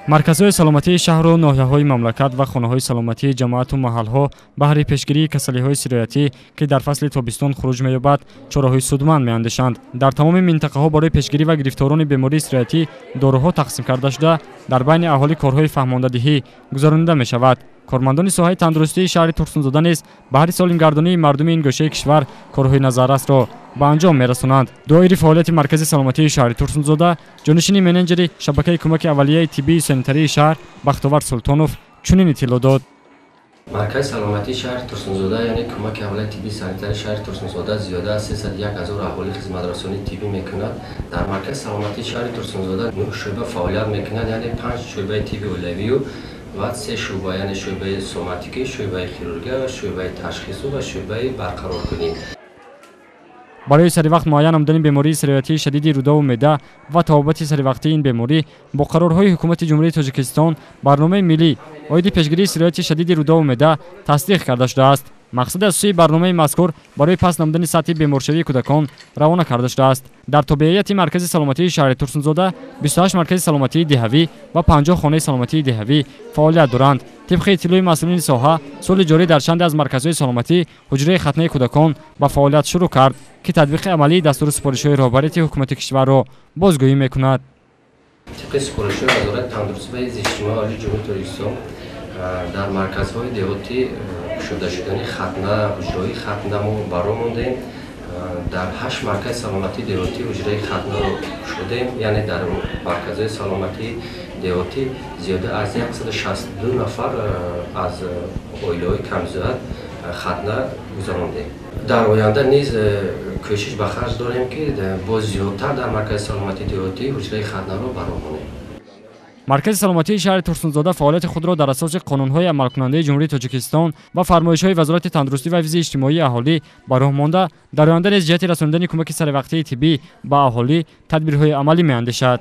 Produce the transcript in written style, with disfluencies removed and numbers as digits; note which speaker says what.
Speaker 1: марказҳои саломатии шаҳру ноҳияҳои мамлакат ва хонаҳои саломатии ҷамоату маҳалҳо баҳри пешгирии касалиҳои сироятӣ ки дар фасли тобистон хуруҷ меёбад чораҳои судманд меандешанд. Дар тамоми минтақаҳо барои пешгирӣ ва гирифторони бемории сироятӣ доруҳо тақсим карда шуда дар байни аҳолӣ корҳои фаҳмондадиҳӣ гузаронида мешавад. кормандони соҳаи тандурустии шаҳри Турсунзода низ баҳри солимгардонии мардуми ин гӯшаи кишвар корҳои назаррасро ба анҷом мерасонанд. доири фаъолияти маркази саломатии шаҳри Турсунзода ҷонишини менеҷери шабакаи кӯмаки аввалияи тиббии санитарии шаҳр Бахтовар Султонов чунин иттилоъ дод.
Speaker 2: مرکز سلامتی شهر ترسونزاده یعنی کمک اول طبی سانیتری شهر ترسونزاده زیاده از 301,000 اهالی خدمت رسانی طبی میکند. در مرکز سلامتی شهر ترسونزاده 9 شعبه فعالیت میکند، یعنی 5 شعبه طبی اولوی و 3 شعبه یعنی شعبه سوماتیکی، شعبه خیرورگی و شعبه تشخیص و شعبه برقرارکنی.
Speaker 1: برای سریوقت معین آمدن بیماری سرایتی شدید روده و معده و توابط سریوقتی این بیماری با قرارهای حکومت جمهوری تاجیکستان برنامه ملی عاید پیشگیری سرایت شدید روده و معده تصدیق کرده شده است. مقصد اساسی برنامه مذکور برای پس نمودن سطح بیمارشوی کودکان روانه کرده شده است. در تابعیت مرکز سلامتی شهر ترسونزاده 28 مرکز سلامتی دهوی و 50 خانه سلامتی دهوی فعالیت دارند. طبق اطلاع مسئولین ساحه سال جاری در چند از مرکزهای سلامتی حجره ختنه کودکان با فعالیت شروع کرد که تطبیق عملی دستور سپارش‌های راهبری حکومت کشور را بازگویی می‌کند.
Speaker 2: طبق سپارش‌های وزارت تندرستی و اجتماعی عالی جمهوری تاجیکستان در مرکزهای دهاتی شده شدن ختنه حجره ختنه ما برآمدیم. در 8 مرکز سلامتی دهاتی حجره ختنه شدیم، یعنی در مرکزهای سلامتی دهاتی زیاده از 162 نفر از عائله‌های کمزود ختنه گذراندیم. در آینده نیز کوشش به خرج داریم که باز زیادتر در مرکز سلامتی دهاتی حجره ختنه را برآوریم.
Speaker 1: مرکز سلامتی شهر ترسونزاده فعالیت خود را در اساس قانون‌های عملکننده جمهوری تاجیکستان و فرمایش‌های وزارت تندرستی و حفظ اجتماعی اهالی به راه مانده در آینده نیز جهت رساندن کمک سریوقتی طبی به اهالی تدبیرهای عملی می‌اندیشد.